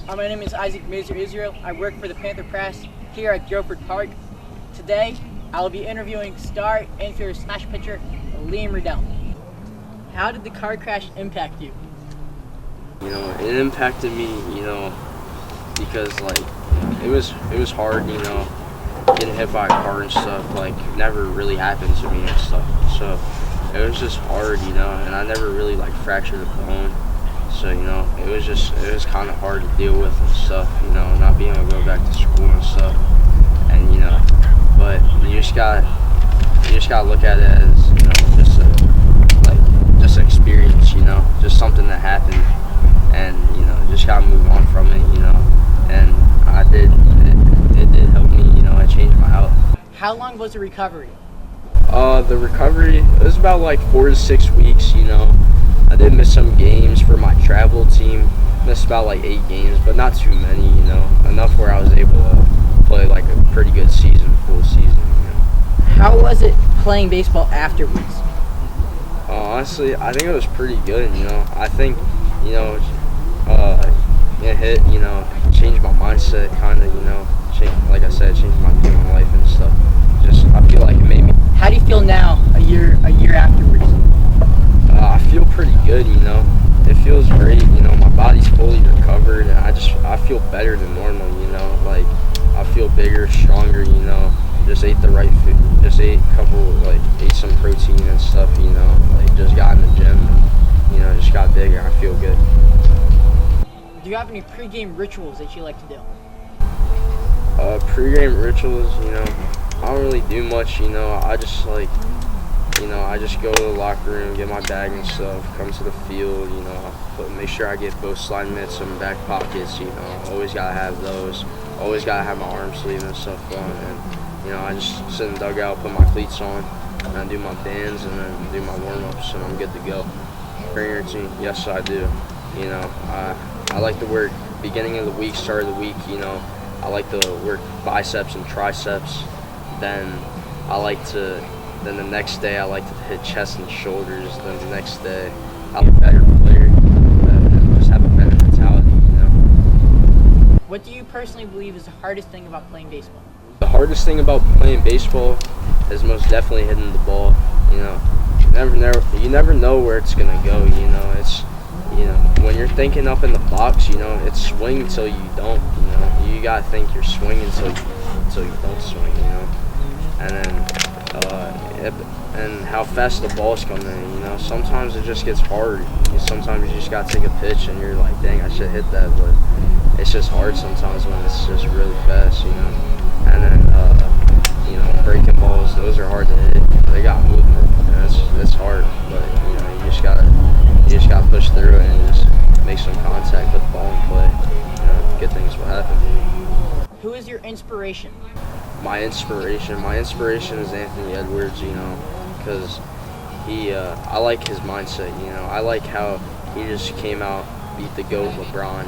My name is Isaac Mazer Israel. I work for the Panther Press here at Guilford Park. Today, I'll be interviewing star infielder slash pitcher Liam Riddell. How did the car crash impact you? It impacted me, because it was hard, getting hit by a car and stuff, never really happened to me and stuff. So it was just hard, and I never really fractured a bone. So, it was kind of hard to deal with and stuff, not being able to go back to school and stuff. And, but you just gotta look at it as, just an experience, just something that happened. And, just gotta move on from it, and I did, it did help me, it changed my outlook. How long was the recovery? The recovery, it was about 4 to 6 weeks, I did miss some games for my travel team. Missed about 8 games, but not too many, enough where I was able to play a pretty good season, full season. How was it playing baseball afterwards? Honestly, I think it was pretty good, I think, it hit, changed my mindset, kind of, like I said, changed my view on life and stuff. I feel like it made me. How do you feel now, a year afterwards? I feel pretty good, It feels great, my body's fully recovered, and I feel better than normal, I feel bigger, stronger, just ate the right food, just ate ate some protein and stuff, just got in the gym, and, just got bigger. I feel good. Do you have any pregame rituals that you like to do? Pre-game rituals, I don't really do much, I just I just go to the locker room, get my bag and stuff, come to the field, make sure I get both slide mitts and back pockets, always gotta have those, always gotta have my arm sleeve and stuff on, and, I just sit in the dugout, put my cleats on, and I do my bands, and then do my warm-ups, and I'm good to go. Training routine, yes I do, I like to work beginning of the week, start of the week, I like to work biceps and triceps, then the next day I like to hit chest and shoulders, then the next day I'm a better player, just have a better mentality, What do you personally believe is the hardest thing about playing baseball? The hardest thing about playing baseball is most definitely hitting the ball, you never know where it's gonna go, it's, when you're thinking up in the box, it's swing until you don't, you gotta think you're swinging until you don't swing, and then, and how fast the ball's coming in, sometimes it just gets hard, sometimes you just gotta take a pitch and you're like, dang, I should hit that, but it's just hard sometimes when it's just really fast, and then, breaking balls, those are hard to hit, they got movement, and it's hard, but, you just gotta push through it and just make some contact with the ball and play, good things will happen. Who is your inspiration? My inspiration is Anthony Edwards, because I like his mindset, I like how he just came out, beat the GOAT LeBron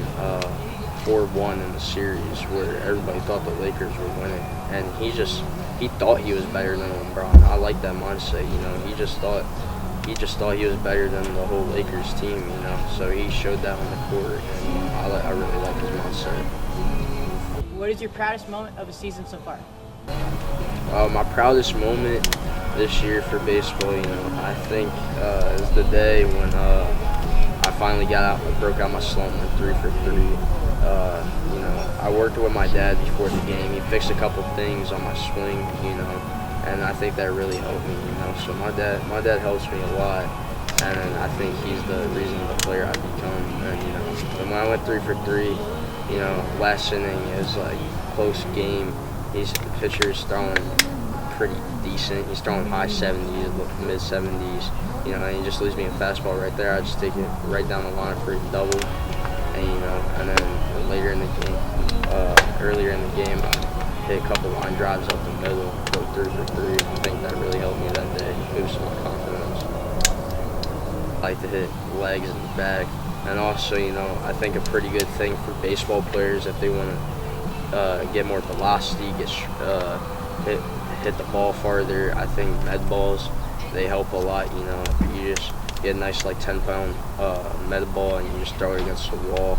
4-1 in the series where everybody thought the Lakers were winning, and he thought he was better than LeBron. I like that mindset, he just thought he was better than the whole Lakers team, so he showed that on the court, and I really like his mindset. What is your proudest moment of the season so far? My proudest moment this year for baseball, I think is the day when I finally got out and broke out my slump, went 3 for 3. I worked with my dad before the game. He fixed a couple things on my swing, and I think that really helped me, So my dad helps me a lot, and I think he's the reason the player I've become. And when I went 3 for 3, last inning is close game. The pitcher's throwing pretty decent. He's throwing high 70s, mid 70s, and he just leaves me a fastball right there. I just take it right down the line for a double, and then later in the game, earlier in the game, I hit a couple line drives up the middle, go 3 for 3. I think that really helped me that day, boosted my confidence. I like to hit legs and back, and also, I think a pretty good thing for baseball players if they want to get more velocity, hit the ball farther. I think med balls, they help a lot, You just get a nice 10-pound med ball and you just throw it against the wall.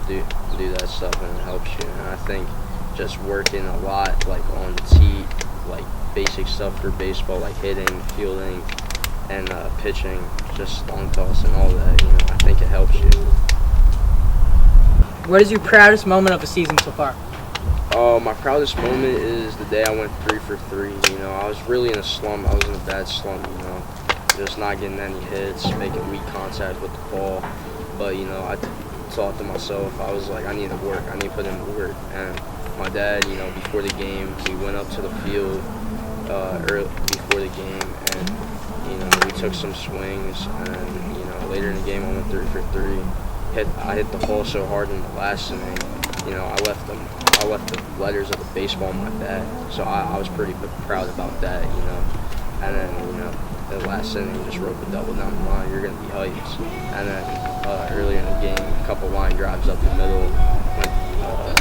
do that stuff, and it helps you. And I think just working a lot, like on the tee, like basic stuff for baseball, like hitting, fielding, and pitching, just long toss and all that. I think it helps you. What is your proudest moment of the season so far? My proudest moment is the day I went 3 for 3. I was really in a slump. I was in a bad slump. Just not getting any hits, making weak contact with the ball. But I thought to myself, I was like, I need to work. I need to put in the work. And my dad, before the game, we went up to the field early before the game, and we took some swings. And later in the game, I went 3 for 3. I hit the ball so hard in the last inning. I left the letters of the baseball on my bat, so I was pretty proud about that. And then the last inning, just rope a double down the line. You're gonna be hyped. And then earlier in the game, a couple line drives up the middle went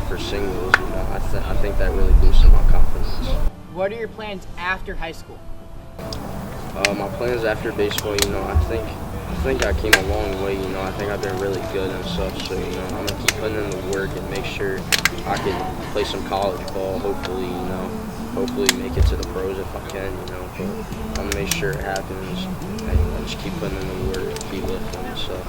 for singles. I think that really boosted my confidence. What are your plans after high school? My plans after baseball, I think I came a long way. I think I've been really good and stuff. So I'm gonna keep putting in the work and make sure I can play some college ball. Hopefully make it to the pros if I can. But I'm gonna make sure it happens, and just keep putting in the work, keep lifting and stuff.